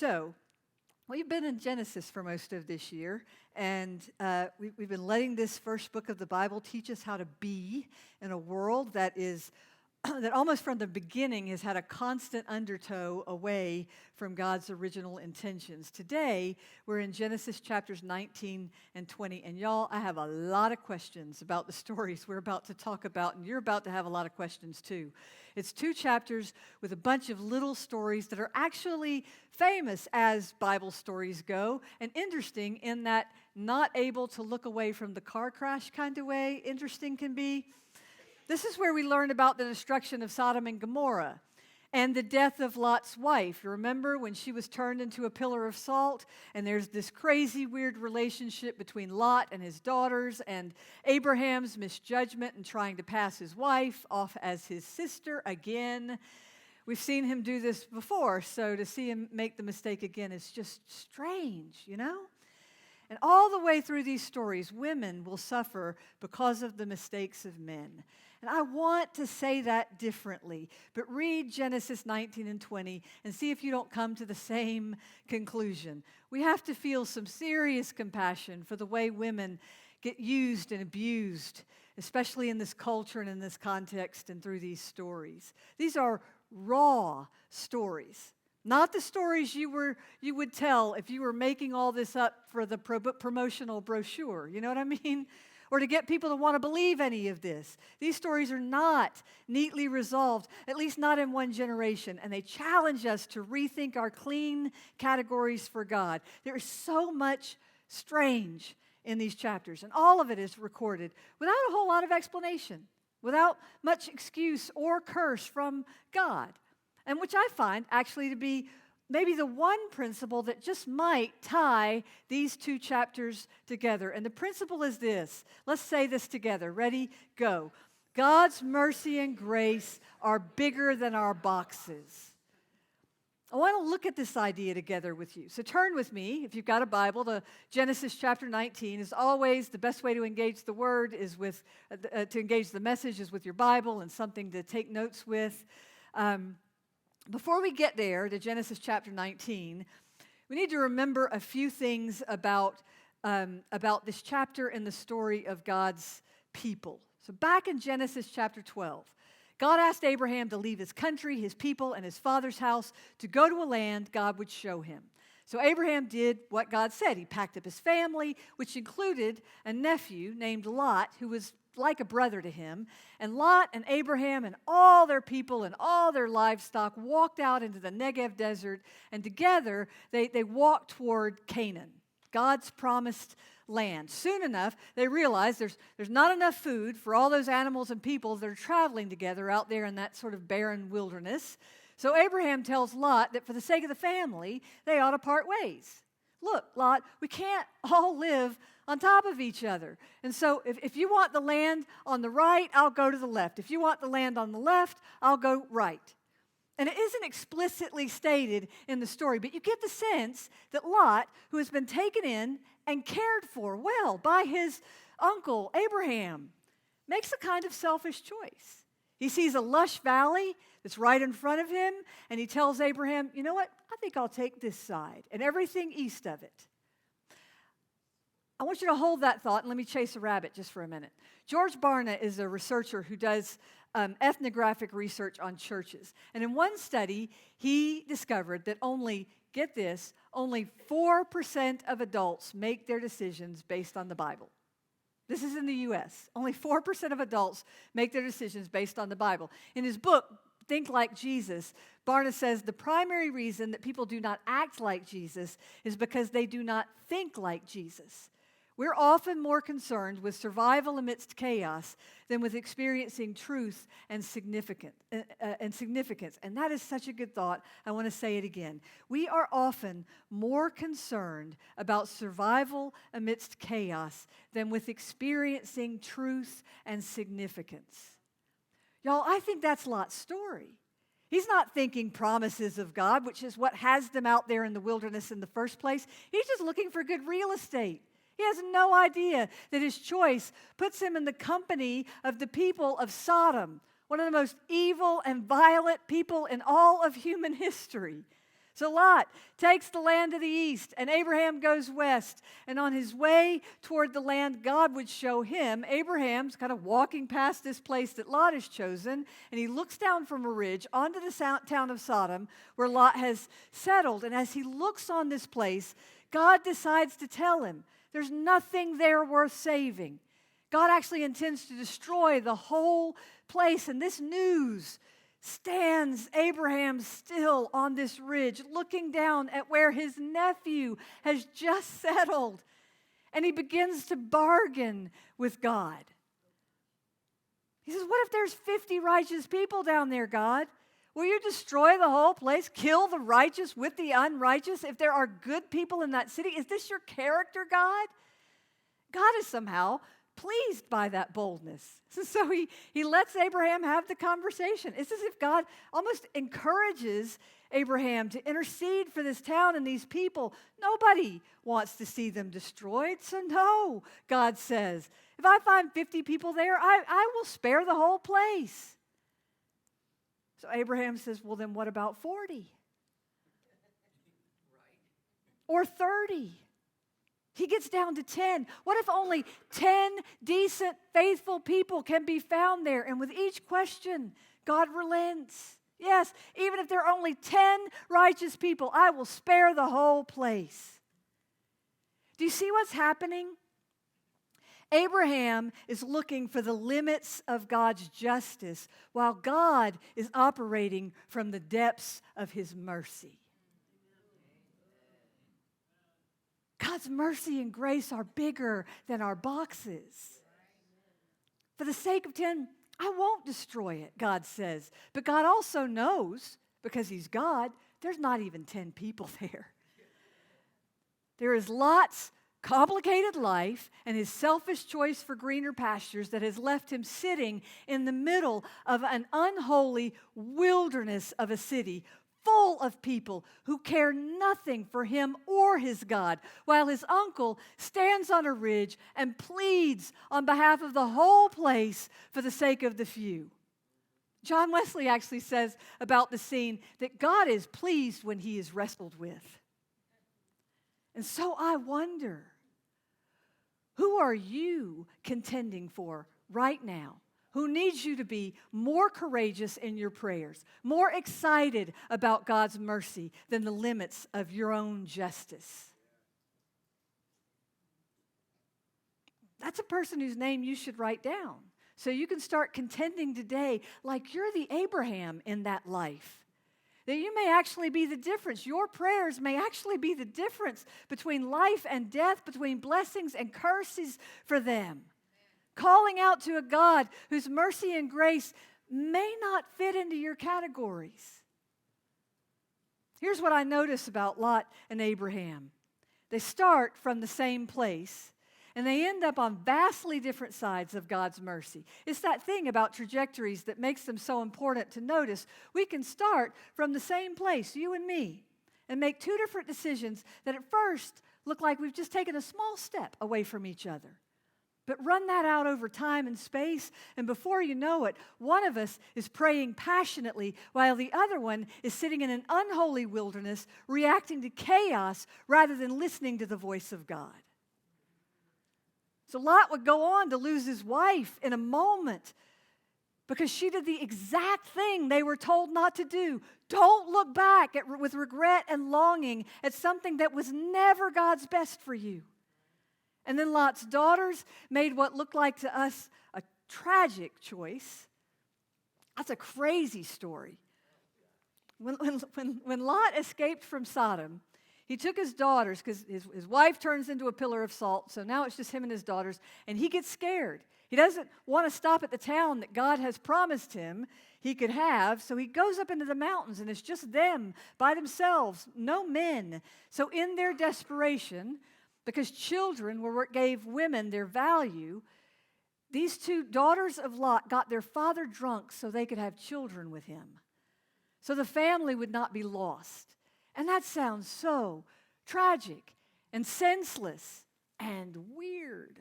So, we've been in Genesis for most of this year, and we've been letting this first book of the Bible teach us how to be in a world that is that almost from the beginning has had a constant undertow away from God's original intentions. Today, we're in Genesis chapters 19 and 20, and y'all, I have a lot of questions about the stories we're about to talk about, and you're about to have a lot of questions too. It's 2 chapters with a bunch of little stories that are actually famous as Bible stories go, and interesting in that not able to look away from the car crash kind of way interesting can be. This is where we learn about the destruction of Sodom and Gomorrah and the death of Lot's wife. You remember when she was turned into a pillar of salt, and there's this crazy, weird relationship between Lot and his daughters and Abraham's misjudgment in trying to pass his wife off as his sister again. We've seen him do this before, so to see him make the mistake again is just strange, you know? And all the way through these stories, women will suffer because of the mistakes of men. And I want to say that differently, but read Genesis 19 and 20 and see if you don't come to the same conclusion. We have to feel some serious compassion for the way women get used and abused, especially in this culture and in this context and through these stories. These are raw stories. Not the stories you would tell if you were making all this up for the promotional brochure. You know what I mean? Or to get people to want to believe any of this. These stories are not neatly resolved, at least not in one generation, and they challenge us to rethink our clean categories for God. There is so much strange in these chapters, and all of it is recorded without a whole lot of explanation, without much excuse or curse from God. And which I find actually to be maybe the one principle that just might tie these 2 chapters together. And the principle is this. Let's say this together. Ready? Go. God's mercy and grace are bigger than our boxes. I want to look at this idea together with you. So turn with me, if you've got a Bible, to Genesis chapter 19. As always, the best way to engage the Word is with, to engage the message is with your Bible and something to take notes with. Before we get there to Genesis chapter 19, we need to remember a few things about this chapter in the story of God's people. So back in Genesis chapter 12, God asked Abraham to leave his country, his people, and his father's house to go to a land God would show him. So Abraham did what God said. He packed up his family, which included a nephew named Lot, who was like a brother to him. And Lot and Abraham and all their people and all their livestock walked out into the Negev desert, and together they walked toward Canaan, God's promised land. Soon enough, they realized there's not enough food for all those animals and people that are traveling together out there in that sort of barren wilderness. So Abraham tells Lot that for the sake of the family, they ought to part ways. Look, Lot, we can't all live on top of each other. And so if you want the land on the right, I'll go to the left. If you want the land on the left, I'll go right. And it isn't explicitly stated in the story, but you get the sense that Lot, who has been taken in and cared for well by his uncle Abraham, makes a kind of selfish choice. He sees a lush valley that's right in front of him, and he tells Abraham, you know what, I think I'll take this side and everything east of it. I want you to hold that thought and let me chase a rabbit just for a minute. George Barna is a researcher who does ethnographic research on churches. And in one study, he discovered that get this, only 4% of adults make their decisions based on the Bible. This is in the U.S. Only 4% of adults make their decisions based on the Bible. In his book, Think Like Jesus, Barna says the primary reason that people do not act like Jesus is because they do not think like Jesus. We're often more concerned with survival amidst chaos than with experiencing truth and significance. And that is such a good thought. I want to say it again. We are often more concerned about survival amidst chaos than with experiencing truth and significance. Y'all, I think that's Lot's story. He's not thinking promises of God, which is what has them out there in the wilderness in the first place. He's just looking for good real estate. He has no idea that his choice puts him in the company of the people of Sodom, one of the most evil and violent people in all of human history. So Lot takes the land to the east, and Abraham goes west. And on his way toward the land God would show him, Abraham's kind of walking past this place that Lot has chosen, and he looks down from a ridge onto the town of Sodom, where Lot has settled. And as he looks on this place, God decides to tell him, there's nothing there worth saving. God actually intends to destroy the whole place. And this news stands Abraham still on this ridge, looking down at where his nephew has just settled. And he begins to bargain with God. He says, what if there's 50 righteous people down there, God? Will you destroy the whole place, kill the righteous with the unrighteous if there are good people in that city? Is this your character, God? God is somehow pleased by that boldness. So he lets Abraham have the conversation. It's as if God almost encourages Abraham to intercede for this town and these people. Nobody wants to see them destroyed. So no, God says, if I find 50 people there, I will spare the whole place. So Abraham says, well, then what about 40? Or 30? He gets down to 10. What if only 10 decent, faithful people can be found there? And with each question, God relents. Yes, even if there are only 10 righteous people, I will spare the whole place. Do you see what's happening? Abraham is looking for the limits of God's justice, while God is operating from the depths of his mercy. God's mercy and grace are bigger than our boxes. For the sake of 10, I won't destroy it, God says. But God also knows, because he's God, there's not even 10 people there. There is Lot's complicated life and his selfish choice for greener pastures that has left him sitting in the middle of an unholy wilderness of a city full of people who care nothing for him or his God, while his uncle stands on a ridge and pleads on behalf of the whole place for the sake of the few. John Wesley actually says about the scene that God is pleased when he is wrestled with. And so I wonder, who are you contending for right now? Who needs you to be more courageous in your prayers, more excited about God's mercy than the limits of your own justice? That's a person whose name you should write down, so you can start contending today like you're the Abraham in that life. That you may actually be the difference. Your prayers may actually be the difference between life and death, between blessings and curses for them. Calling out to a God whose mercy and grace may not fit into your categories. Here's what I notice about Lot and Abraham. They start from the same place, and they end up on vastly different sides of God's mercy. It's that thing about trajectories that makes them so important to notice. We can start from the same place, you and me, and make two different decisions that at first look like we've just taken a small step away from each other. But run that out over time and space, and before you know it, one of us is praying passionately while the other one is sitting in an unholy wilderness, reacting to chaos rather than listening to the voice of God. So Lot would go on to lose his wife in a moment because she did the exact thing they were told not to do. Don't look back with regret and longing at something that was never God's best for you. And then Lot's daughters made what looked like to us a tragic choice. That's a crazy story. When Lot escaped from Sodom, he took his daughters, because his wife turns into a pillar of salt, so now it's just him and his daughters, and he gets scared. He doesn't want to stop at the town that God has promised him he could have, so he goes up into the mountains, and it's just them by themselves, no men. So in their desperation, because children were what gave women their value, these two daughters of Lot got their father drunk so they could have children with him, so the family would not be lost. And that sounds so tragic and senseless and weird.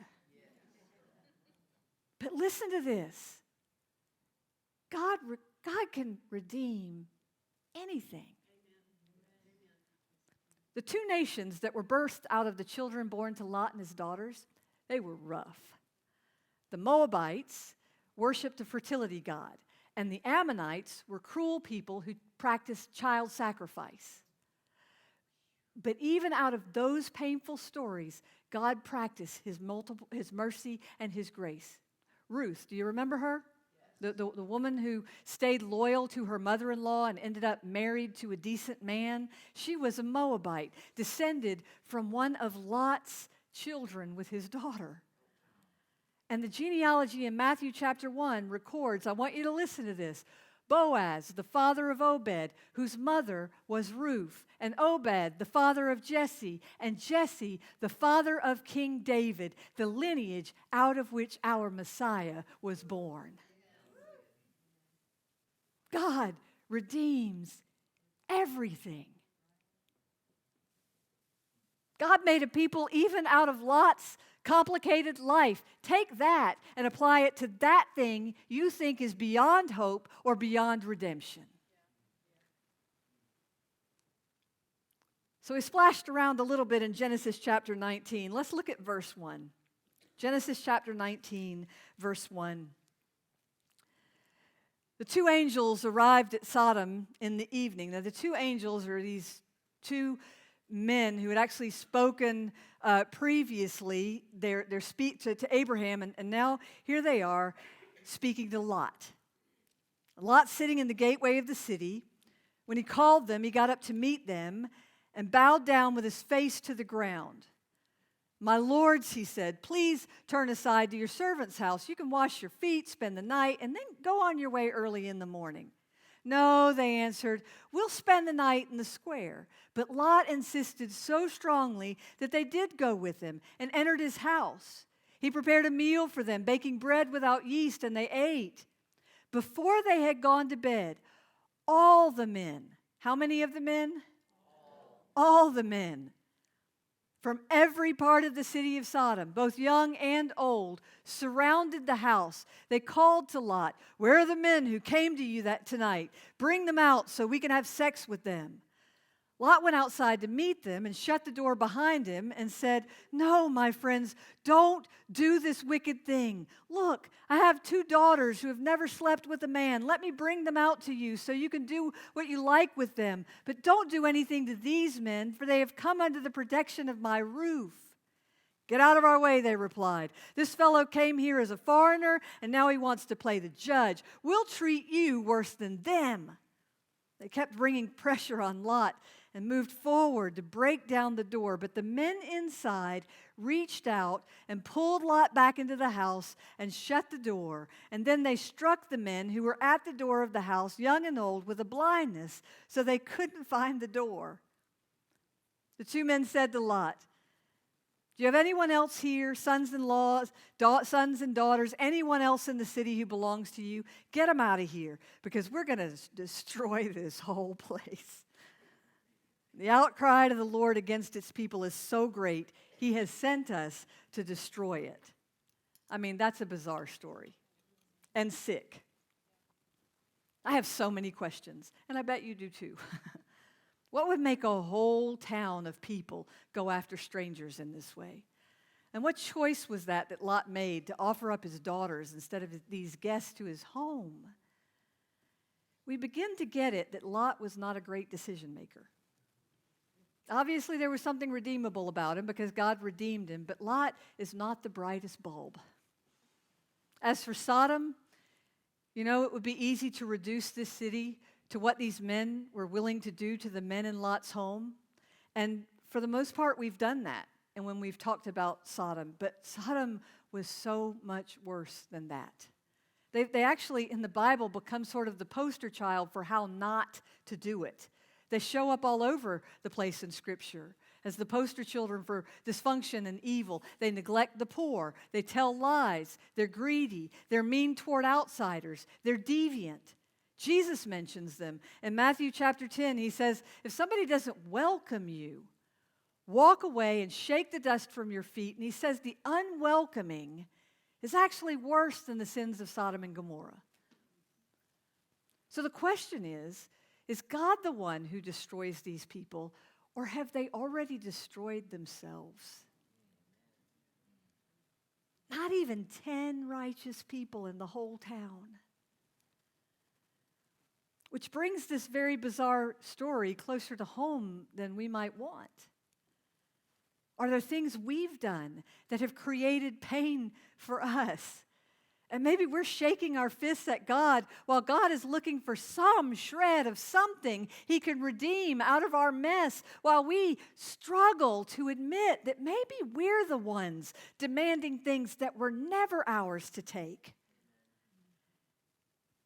But listen to this. God can redeem anything. The two nations that were birthed out of the children born to Lot and his daughters, they were rough. The Moabites worshiped a fertility god, and the Ammonites were cruel people who practiced child sacrifice. But even out of those painful stories, God practiced his mercy and his grace. Ruth, do you remember her? The woman who stayed loyal to her mother-in-law and ended up married to a decent man. She was a Moabite, descended from one of Lot's children with his daughter. And the genealogy in Matthew chapter 1 records, I want you to listen to this, Boaz, the father of Obed, whose mother was Ruth, and Obed, the father of Jesse, and Jesse, the father of King David, the lineage out of which our Messiah was born. God redeems everything. God made a people even out of Lot's complicated life. Take that and apply it to that thing you think is beyond hope or beyond redemption. So we splashed around a little bit in Genesis chapter 19. Let's look at verse 1. Genesis chapter 19, verse 1. The two angels arrived at Sodom in the evening. Now, the two angels are these two men who had actually spoken previously their speech to Abraham, and now here they are speaking to Lot. Lot sitting in the gateway of the city. When he called them, he got up to meet them and bowed down with his face to the ground. "My lords," he said, "please turn aside to your servant's house. You can wash your feet, spend the night, and then go on your way early in the morning." "No," they answered, "we'll spend the night in the square." But Lot insisted so strongly that they did go with him and entered his house. He prepared a meal for them, baking bread without yeast, and they ate. Before they had gone to bed, all the men, how many of the men? All the men from every part of the city of Sodom, both young and old, surrounded the house. They called to Lot, "Where are the men who came to you tonight? Bring them out so we can have sex with them." Lot went outside to meet them and shut the door behind him and said, "No, my friends, don't do this wicked thing. Look, I have two daughters who have never slept with a man. Let me bring them out to you so you can do what you like with them. But don't do anything to these men, for they have come under the protection of my roof." "Get out of our way," they replied. "This fellow came here as a foreigner, and now he wants to play the judge. We'll treat you worse than them." They kept bringing pressure on Lot and moved forward to break down the door. But the men inside reached out and pulled Lot back into the house and shut the door. And then they struck the men who were at the door of the house, young and old, with a blindness, so they couldn't find the door. The two men said to Lot, "Do you have anyone else here, sons-in-laws, sons and daughters, anyone else in the city who belongs to you? Get them out of here, because we're going to destroy this whole place." The outcry of the Lord against its people is so great, he has sent us to destroy it. I mean, that's a bizarre story and sick. I have so many questions, and I bet you do too. What would make a whole town of people go after strangers in this way? And what choice was that Lot made to offer up his daughters instead of these guests to his home? We begin to get it that Lot was not a great decision maker. Obviously, there was something redeemable about him because God redeemed him, but Lot is not the brightest bulb. As for Sodom, you know, it would be easy to reduce this city to what these men were willing to do to the men in Lot's home. And for the most part, we've done that. And when we've talked about Sodom, but Sodom was so much worse than that. They actually, in the Bible, become sort of the poster child for how not to do it. They show up all over the place in Scripture as the poster children for dysfunction and evil. They neglect the poor. They tell lies. They're greedy. They're mean toward outsiders. They're deviant. Jesus mentions them. In Matthew chapter 10, he says, if somebody doesn't welcome you, walk away and shake the dust from your feet. And he says the unwelcoming is actually worse than the sins of Sodom and Gomorrah. So the question is God the one who destroys these people, Or have they already destroyed themselves? Not even 10 righteous people in the whole town. Which brings this very bizarre story closer to home than we might want. Are there things we've done that have created pain for us? And maybe we're shaking our fists at God while God is looking for some shred of something He can redeem out of our mess, while we struggle to admit that maybe we're the ones demanding things that were never ours to take.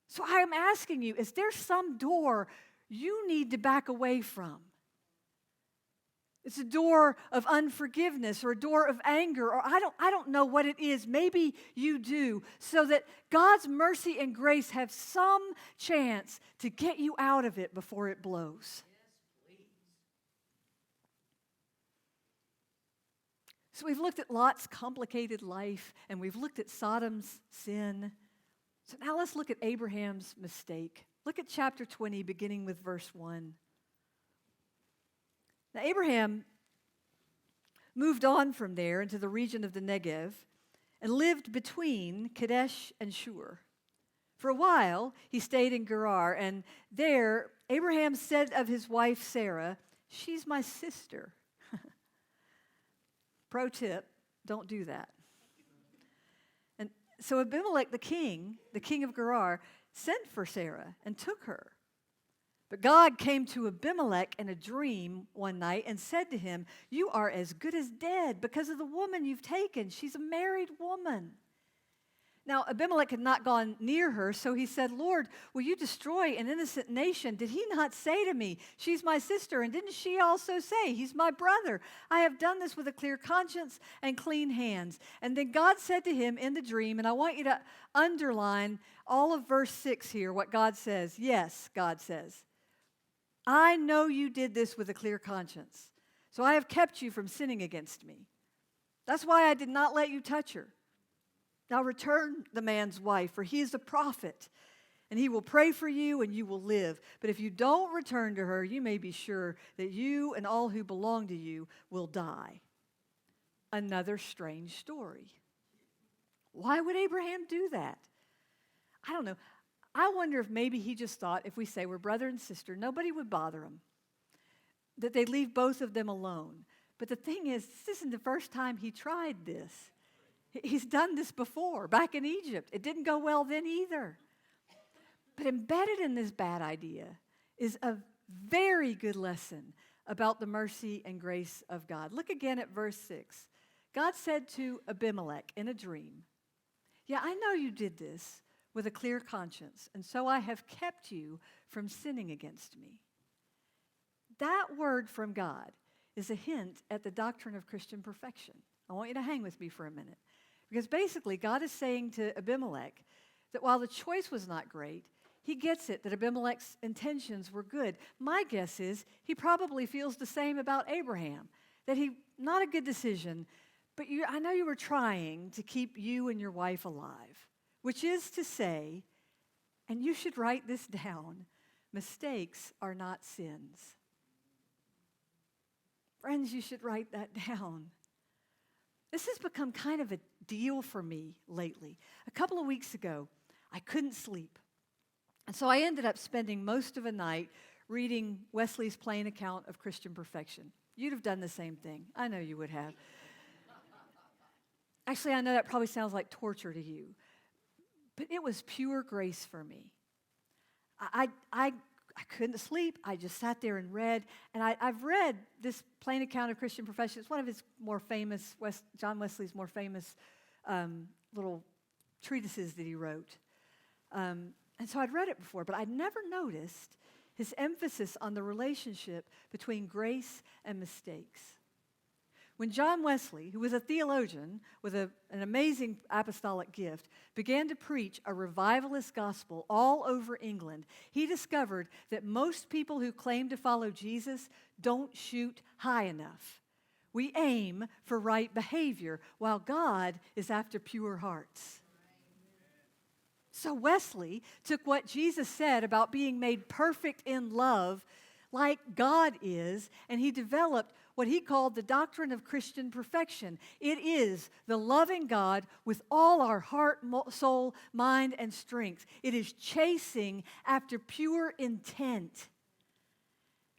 So I am asking you, is there some door you need to back away from? It's a door of unforgiveness or a door of anger, or I don't know what it is. Maybe you do, so that God's mercy and grace have some chance to get you out of it before it blows. Yes, please. So we've looked at Lot's complicated life, and we've looked at Sodom's sin. So now let's look at Abraham's mistake. Look at chapter 20, beginning with verse 1. Now, Abraham moved on from there into the region of the Negev and lived between Kadesh and Shur. For a while, he stayed in Gerar, and there Abraham said of his wife Sarah, "She's my sister." Pro tip, don't do that. And so Abimelech, the king of Gerar, sent for Sarah and took her. But God came to Abimelech in a dream one night and said to him, "You are as good as dead because of the woman you've taken. She's a married woman." Now, Abimelech had not gone near her, so he said, "Lord, will you destroy an innocent nation? Did he not say to me, 'She's my sister'? And didn't she also say, 'He's my brother'? I have done this with a clear conscience and clean hands." And then God said to him in the dream, and I want you to underline all of verse 6 here, what God says. Yes, God says, "I know you did this with a clear conscience, so I have kept you from sinning against me. That's why I did not let you touch her. Now return the man's wife, for he is a prophet, and he will pray for you and you will live. But if you don't return to her, you may be sure that you and all who belong to you will die." Another strange story. Why would Abraham do that? I don't know. I wonder if maybe he just thought if we say we're brother and sister, nobody would bother him, that they'd leave both of them alone. But the thing is, this isn't the first time he tried this. He's done this before, back in Egypt. It didn't go well then either. But embedded in this bad idea is a very good lesson about the mercy and grace of God. Look again at verse 6. God said to Abimelech in a dream, "Yeah, I know you did this with a clear conscience, and so I have kept you from sinning against me." That word from God is a hint at the doctrine of Christian perfection. I want you to hang with me for a minute. Because basically, God is saying to Abimelech that while the choice was not great, he gets it that Abimelech's intentions were good. My guess is he probably feels the same about Abraham, that not a good decision, but I know you were trying to keep you and your wife alive. Which is to say, and you should write this down, mistakes are not sins. Friends, you should write that down. This has become kind of a deal for me lately. A couple of weeks ago, I couldn't sleep. And so I ended up spending most of a night reading Wesley's plain account of Christian perfection. You'd have done the same thing. I know you would have. Actually, I know that probably sounds like torture to you. But it was pure grace for me. I couldn't sleep. I just sat there and read. And I've read this plain account of Christian perfection. It's one of his more famous, John Wesley's more famous little treatises that he wrote. And so I'd read it before, but I'd never noticed his emphasis on the relationship between grace and mistakes. When John Wesley, who was a theologian with an amazing apostolic gift, began to preach a revivalist gospel all over England, he discovered that most people who claim to follow Jesus don't shoot high enough. We aim for right behavior, while God is after pure hearts. So Wesley took what Jesus said about being made perfect in love like God is, and he developed what he called the doctrine of Christian perfection. It is the loving God with all our heart, soul, mind, and strength. It is chasing after pure intent.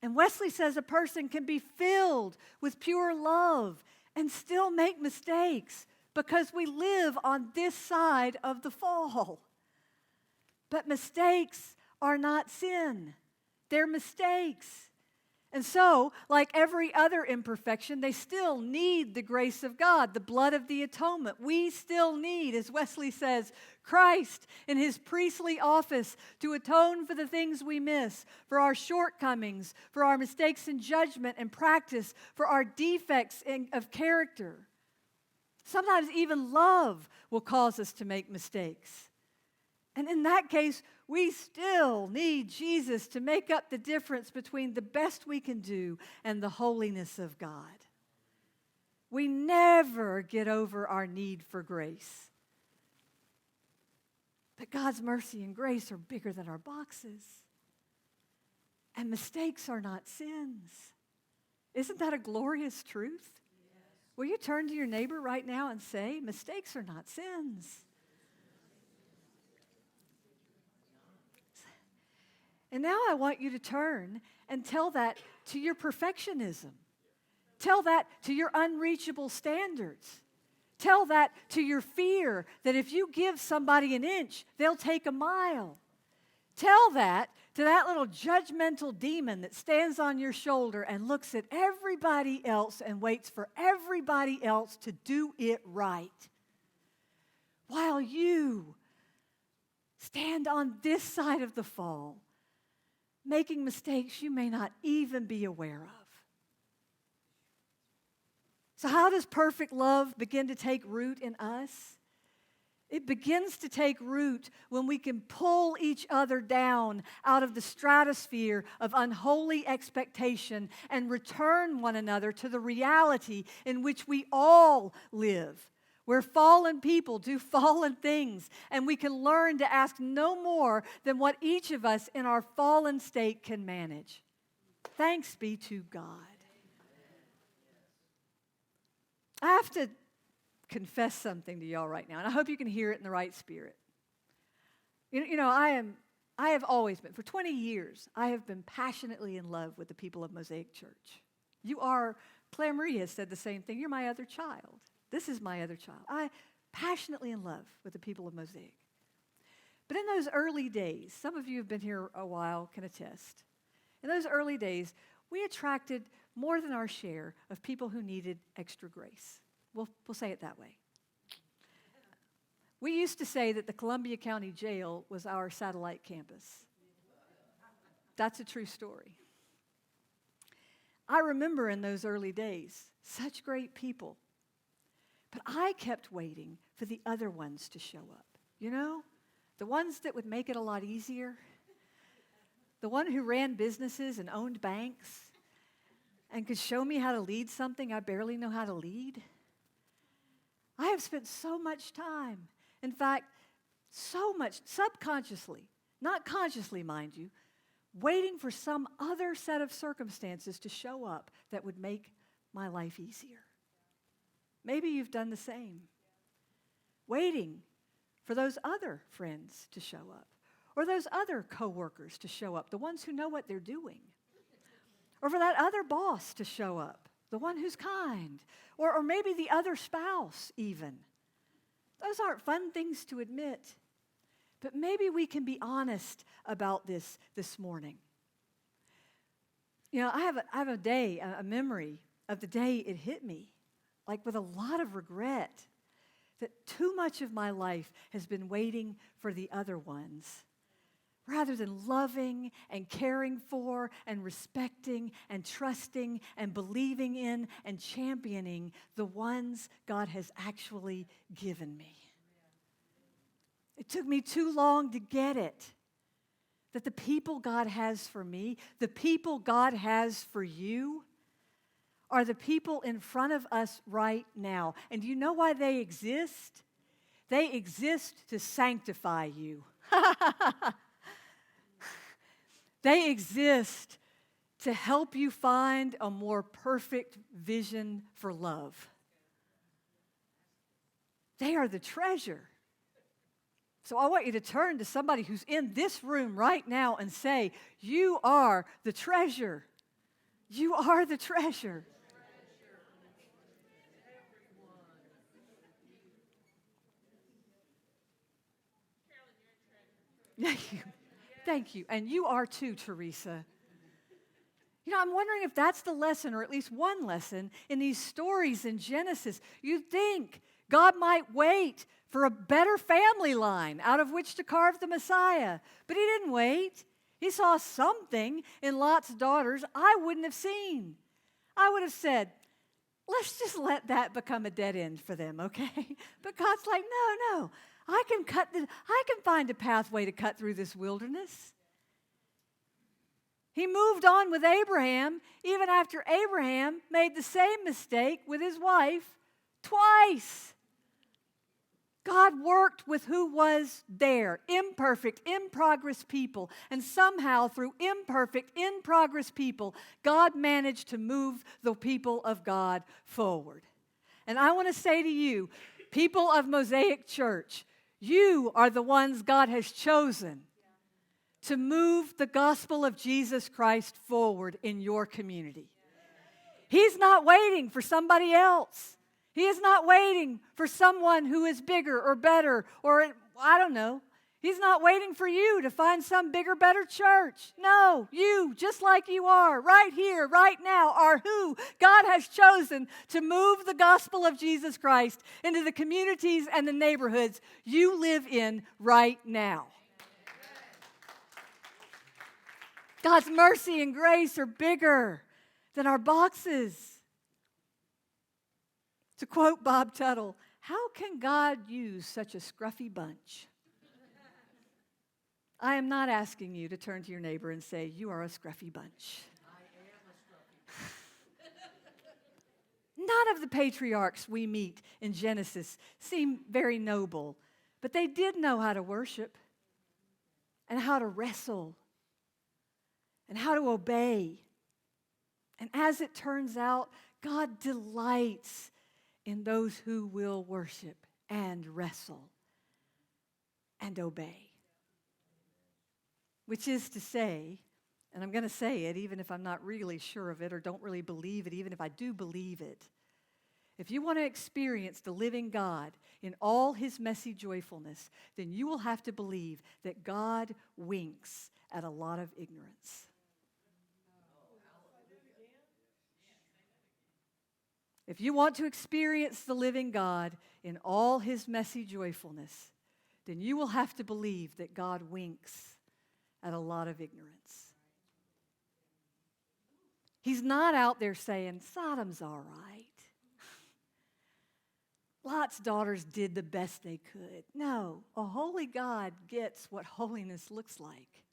And Wesley says a person can be filled with pure love and still make mistakes because we live on this side of the fall. But mistakes are not sin. They're mistakes. And so, like every other imperfection, they still need the grace of God, the blood of the atonement. We still need, as Wesley says, Christ in his priestly office to atone for the things we miss, for our shortcomings, for our mistakes in judgment and practice, for our defects of character. Sometimes even love will cause us to make mistakes. And in that case, we still need Jesus to make up the difference between the best we can do and the holiness of God. We never get over our need for grace. But God's mercy and grace are bigger than our boxes. And mistakes are not sins. Isn't that a glorious truth? Yes. Will you turn to your neighbor right now and say, mistakes are not sins? And now I want you to turn and tell that to your perfectionism. Tell that to your unreachable standards. Tell that to your fear that if you give somebody an inch, they'll take a mile. Tell that to that little judgmental demon that stands on your shoulder and looks at everybody else and waits for everybody else to do it right. While you stand on this side of the fall, making mistakes you may not even be aware of. So how does perfect love begin to take root in us? It begins to take root when we can pull each other down out of the stratosphere of unholy expectation and return one another to the reality in which we all live, where fallen people do fallen things, and we can learn to ask no more than what each of us in our fallen state can manage. Thanks be to God. I have to confess something to y'all right now, and I hope you can hear it in the right spirit. You know, I have always been, for 20 years, I have been passionately in love with the people of Mosaic Church. You are, Claire Marie has said the same thing, you're my other child. This is my other child. I'm passionately in love with the people of Mosaic. But in those early days, some of you have been here a while can attest. In those early days, we attracted more than our share of people who needed extra grace. We'll say it that way. We used to say that the Columbia County Jail was our satellite campus. That's a true story. I remember in those early days, such great people. But I kept waiting for the other ones to show up. You know, the ones that would make it a lot easier. The one who ran businesses and owned banks and could show me how to lead something I barely know how to lead. I have spent so much time, in fact, so much subconsciously, not consciously, mind you, waiting for some other set of circumstances to show up that would make my life easier. Maybe you've done the same. Waiting for those other friends to show up, or those other coworkers to show up, the ones who know what they're doing, or for that other boss to show up, the one who's kind, or maybe the other spouse even. Those aren't fun things to admit, but maybe we can be honest about this morning. You know, I have a memory of the day it hit me, like with a lot of regret, that too much of my life has been waiting for the other ones, rather than loving and caring for and respecting and trusting and believing in and championing the ones God has actually given me. It took me too long to get it, that the people God has for me, the people God has for you, are the people in front of us right now. And do you know why they exist? They exist to sanctify you. They exist to help you find a more perfect vision for love. They are the treasure. So I want you to turn to somebody who's in this room right now and say, you are the treasure. You are the treasure. Thank you. Thank you. And you are too, Teresa. You know, I'm wondering if that's the lesson, or at least one lesson, in these stories in Genesis. You think God might wait for a better family line out of which to carve the Messiah. But he didn't wait. He saw something in Lot's daughters I wouldn't have seen. I would have said, let's just let that become a dead end for them, okay? But God's like, no. I can find a pathway to cut through this wilderness. He moved on with Abraham, even after Abraham made the same mistake with his wife twice. God worked with who was there, imperfect, in-progress people. And somehow, through imperfect, in-progress people, God managed to move the people of God forward. And I want to say to you, people of Mosaic Church, you are the ones God has chosen to move the gospel of Jesus Christ forward in your community. He's not waiting for somebody else. He is not waiting for someone who is bigger or better or, I don't know. He's not waiting for you to find some bigger, better church. No, you, just like you are, right here, right now, are who God has chosen to move the gospel of Jesus Christ into the communities and the neighborhoods you live in right now. God's mercy and grace are bigger than our boxes. To quote Bob Tuttle, how can God use such a scruffy bunch? I am not asking you to turn to your neighbor and say, you are a scruffy bunch. I am a scruffy bunch. None of the patriarchs we meet in Genesis seem very noble, but they did know how to worship and how to wrestle and how to obey. And as it turns out, God delights in those who will worship and wrestle and obey. Which is to say, and I'm going to say it even if I'm not really sure of it or don't really believe it, even if I do believe it. If you want to experience the living God in all his messy joyfulness, then you will have to believe that God winks at a lot of ignorance. If you want to experience the living God in all his messy joyfulness, then you will have to believe that God winks at a lot of ignorance. He's not out there saying, Sodom's all right. Lot's daughters did the best they could. No, a holy God gets what holiness looks like.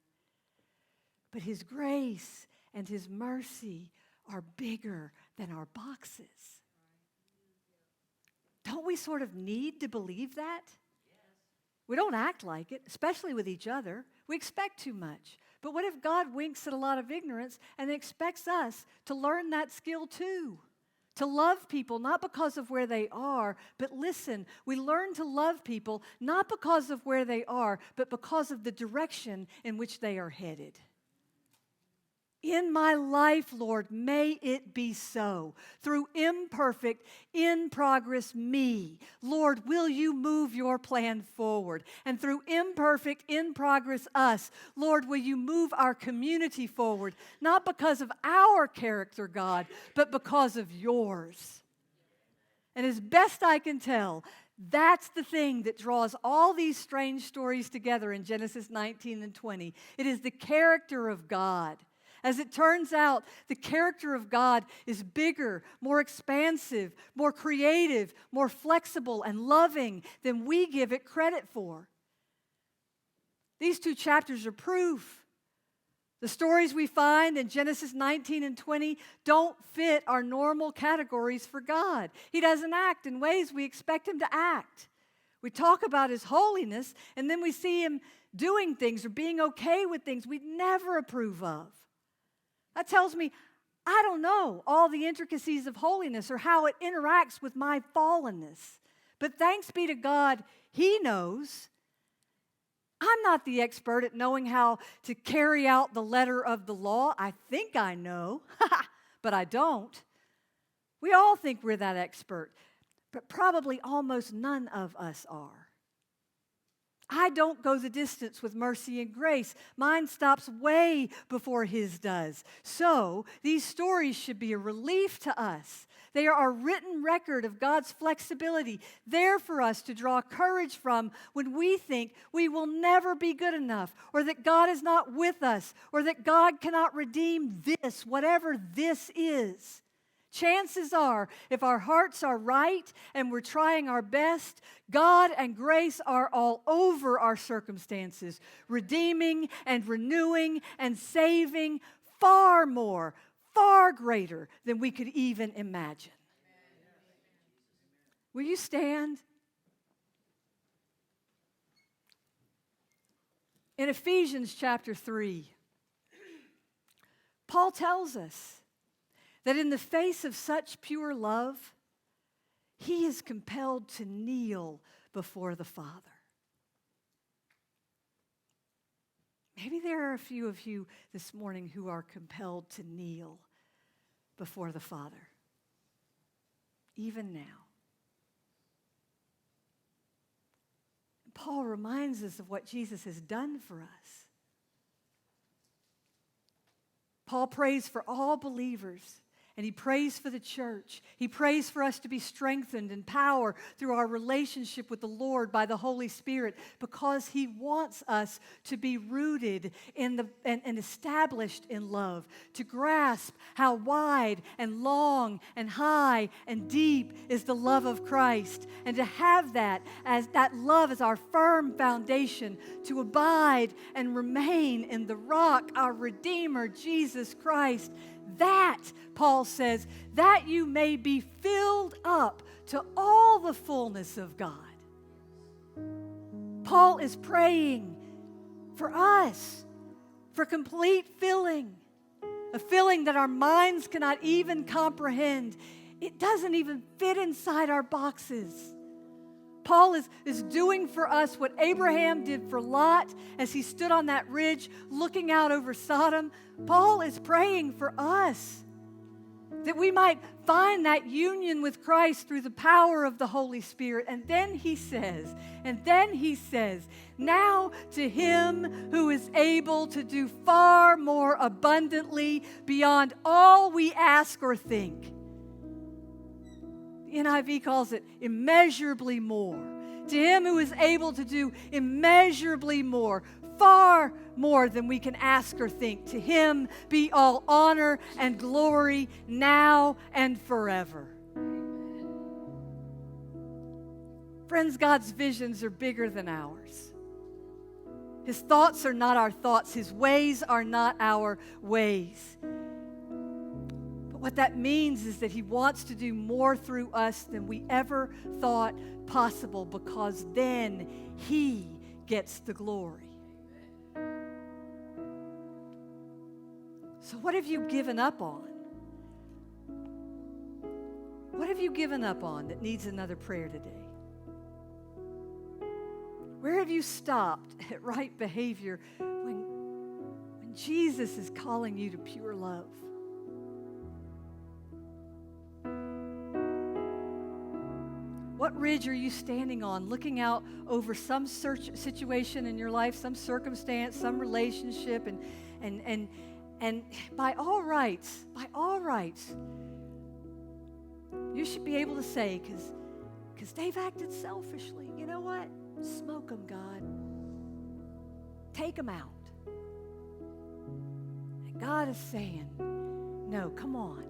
But his grace and his mercy are bigger than our boxes. Don't we sort of need to believe that? We don't act like it, especially with each other. We expect too much. But what if God winks at a lot of ignorance and expects us to learn that skill too? To love people, not because of where they are, but listen, we learn to love people not because of where they are, but because of the direction in which they are headed. In my life, Lord, may it be so. Through imperfect, in progress me, Lord, will you move your plan forward? And through imperfect, in progress us, Lord, will you move our community forward? Not because of our character, God, but because of yours. And as best I can tell, that's the thing that draws all these strange stories together in Genesis 19 and 20. It is the character of God. As it turns out, the character of God is bigger, more expansive, more creative, more flexible and loving than we give it credit for. These two chapters are proof. The stories we find in Genesis 19 and 20 don't fit our normal categories for God. He doesn't act in ways we expect him to act. We talk about his holiness, and then we see him doing things or being okay with things we'd never approve of. That tells me I don't know all the intricacies of holiness or how it interacts with my fallenness. But thanks be to God, He knows. I'm not the expert at knowing how to carry out the letter of the law. I think I know, but I don't. We all think we're that expert, but probably almost none of us are. I don't go the distance with mercy and grace. Mine stops way before His does. So these stories should be a relief to us. They are a written record of God's flexibility, there for us to draw courage from when we think we will never be good enough, or that God is not with us, or that God cannot redeem this, whatever this is. Chances are, if our hearts are right and we're trying our best, God and grace are all over our circumstances, redeeming and renewing and saving far more, far greater than we could even imagine. Will you stand? In Ephesians chapter 3, Paul tells us that in the face of such pure love, he is compelled to kneel before the Father. Maybe there are a few of you this morning who are compelled to kneel before the Father, even now. Paul reminds us of what Jesus has done for us. Paul prays for all believers. And he prays for the church. He prays for us to be strengthened in power through our relationship with the Lord by the Holy Spirit, because he wants us to be rooted in and established in love, to grasp how wide and long and high and deep is the love of Christ, and to have that love as our firm foundation, to abide and remain in the rock, our Redeemer, Jesus Christ. That, Paul says, that you may be filled up to all the fullness of God. Paul is praying for us, for complete filling, a filling that our minds cannot even comprehend. It doesn't even fit inside our boxes. Paul is doing for us what Abraham did for Lot as he stood on that ridge looking out over Sodom. Paul is praying for us that we might find that union with Christ through the power of the Holy Spirit. And then he says, now to him who is able to do far more abundantly beyond all we ask or think. NIV calls it immeasurably more. To him who is able to do immeasurably more, far more than we can ask or think. To him be all honor and glory now and forever. Friends, God's visions are bigger than ours. His thoughts are not our thoughts. His ways are not our ways. What that means is that he wants to do more through us than we ever thought possible, because then he gets the glory. So what have you given up on? What have you given up on that needs another prayer today? Where have you stopped at right behavior when Jesus is calling you to pure love? What ridge are you standing on, looking out over some situation in your life, some circumstance, some relationship, and by all rights, you should be able to say, because they've acted selfishly, you know what? Smoke them, God. Take them out. And God is saying, no, come on.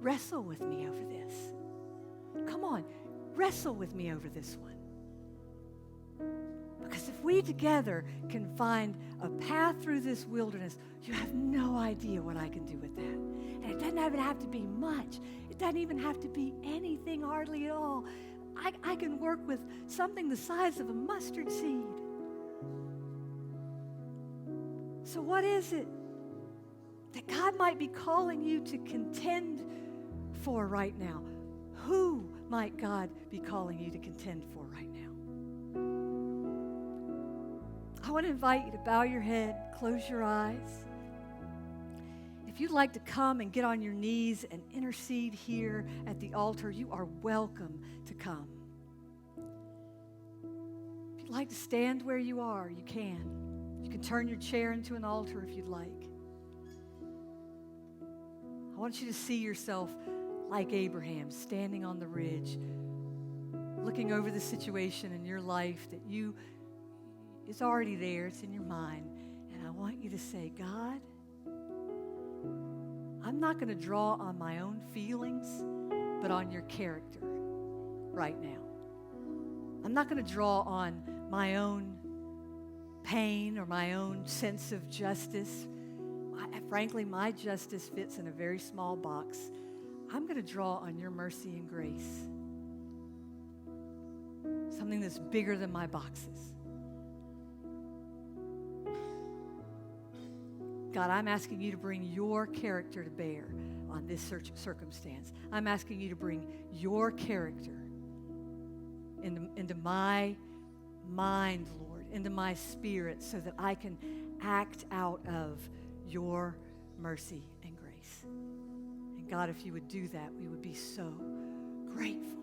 Wrestle with me over this. Come on. Wrestle with me over this one. Because if we together can find a path through this wilderness, you have no idea what I can do with that. And it doesn't even have to be much. It doesn't even have to be anything hardly at all. I can work with something the size of a mustard seed. So what is it that God God might be calling you to contend for right now? Who might God be calling you to contend for right now? I want to invite you to bow your head, close your eyes. If you'd like to come and get on your knees and intercede here at the altar, you are welcome to come. If you'd like to stand where you are, you can. You can turn your chair into an altar if you'd like. I want you to see yourself like Abraham, standing on the ridge, looking over the situation in your life that it's already there, it's in your mind. And I want you to say, God, I'm not going to draw on my own feelings, but on your character right now. I'm not going to draw on my own pain or my own sense of justice. Frankly, my justice fits in a very small box. I'm going to draw on your mercy and grace, something that's bigger than my boxes. God, I'm asking you to bring your character to bear on this circumstance. I'm asking you to bring your character into my mind, Lord, into my spirit, so that I can act out of your mercy and grace. And God, if you would do that, we would be so grateful.